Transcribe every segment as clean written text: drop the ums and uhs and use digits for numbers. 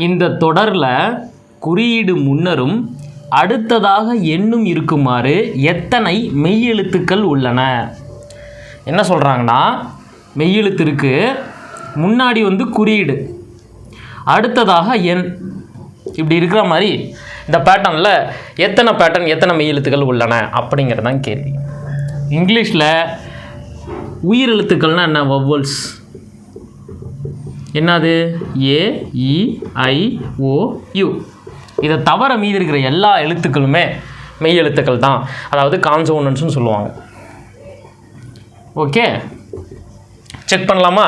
இந்த தொடரில் குறியீடு முன்னரும் அடுத்ததாக எண்ணும் இருக்குமாறு எத்தனை மெய்யெழுத்துக்கள் உள்ளன? என்ன சொல்கிறாங்கன்னா, மெய்யெழுத்து இருக்குது, முன்னாடி குறியீடு, அடுத்ததாக எண், இப்படி இருக்கிற மாதிரி இந்த பேட்டர்னில் எத்தனை மெய்யெழுத்துக்கள் உள்ளன அப்படிங்கிறது தான் கேள்வி. இங்கிலீஷில் உயிரெழுத்துக்கள்னால் என்ன? வவ்வல்ஸ். என்னது? ஏ, இ, ஐ, ஓ, யூ. இதை தவிர மீதி இருக்கிற எல்லா எழுத்துக்களுமே மெய் எழுத்துக்கள் தான், அதாவது கான்சோனன்ட்ஸ்னு சொல்லுவாங்க. ஓகே, செக் பண்ணலாமா?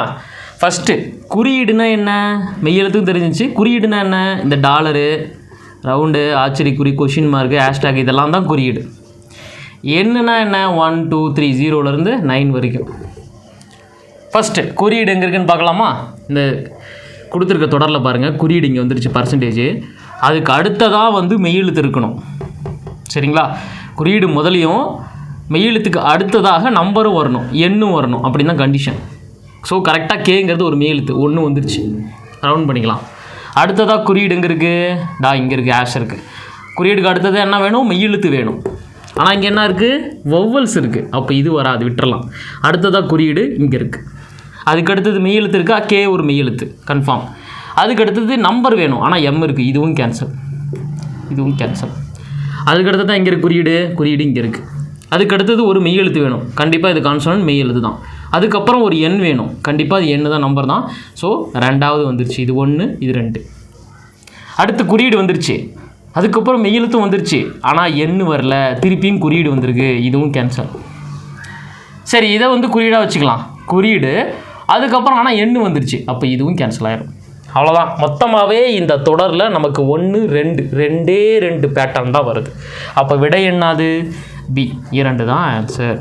ஃபஸ்ட்டு குறியீடுனா என்ன? மெய்யெழுத்துக்கும் தெரிஞ்சிச்சு. குறியீடுனா என்ன? இந்த டாலரு, ரவுண்டு, ஆச்சரியக்குறி, கொஷின் மார்க்கு, ஹேஷ்டாக் இதெல்லாம் தான் குறியீடு. என்னன்னா என்ன? 1 2 3 0லேருந்து 9 வரைக்கும். ஃபஸ்ட்டு குறியீடு எங்கே இருக்குன்னு பார்க்கலாமா? இந்த கொடுத்துருக்க தொடரில் பாருங்கள், குறியீடு இங்கே வந்துருச்சு பர்சன்டேஜ். அதுக்கு அடுத்ததாக மெய்யெழுத்து இருக்கணும். சரிங்களா? குறியீடு முதலையும் மெய்யெழுத்துக்கு அடுத்ததாக நம்பரும் வரணும், எண்ணும் வரணும். அப்படின்னு தான் கண்டிஷன். ஸோ கரெக்டாக கேங்கிறது ஒரு மெய்யெழுத்து 1 வந்துருச்சு, ரவுண்ட் பண்ணிக்கலாம். அடுத்ததாக குறியீடு எங்கே இருக்குது? இங்கே இருக்குது, ஆஷ் இருக்குது. குறியீடுக்கு அடுத்தது என்ன வேணும்? மெய்யெழுத்து வேணும். ஆனால் இங்கே என்ன இருக்குது? வவ்வல்ஸ் இருக்குது. அப்போ இது வராது, விட்டுறலாம். அடுத்ததாக குறியீடு இங்கே இருக்குது. அதுக்கு அடுத்தது மெய்யெழுத்து இருக்கா? கே ஒரு மெய்யெழுத்து கன்ஃபார்ம். அதுக்கு அடுத்தது நம்பர் வேணும், ஆனால் எம் இருக்குது, இதுவும் கேன்சல், இதுவும் கேன்சல். அதுக்கு அடுத்தது தான் இங்கே இருக்குது குறியீடு இங்கே இருக்குது. அதுக்கு அடுத்தது ஒரு மெய்யெழுத்து வேணும், கண்டிப்பாக இது கான்சோனன்ட் மெய்யெழுத்து தான். அதுக்கப்புறம் ஒரு எண் வேணும், கண்டிப்பாக அது எண்ணு தான், நம்பர் தான். ஸோ ரெண்டாவது வந்துருச்சு, இது 1 இது 2. அடுத்து குறியீடு வந்துருச்சு, அதுக்கப்புறம் மெய்யெழுத்தும் வந்துருச்சு, ஆனால் எண்ணு வரல, திருப்பியும் குறியீடு வந்திருக்கு, இதுவும் கேன்சல். சரி, இதை குறியீடாக வச்சுக்கலாம், குறியீடு அதுக்கப்புறம் ஆனால் எண்ணு வந்துருச்சு, அப்போ இதுவும் கேன்சல் ஆகிடும். அவ்வளோதான். மொத்தமாகவே இந்த தொடரில் நமக்கு 1 2 2 பேட்டர்ன் தான் வருது. அப்போ விடை என்னது? பி 2 தான் ஆன்சர்.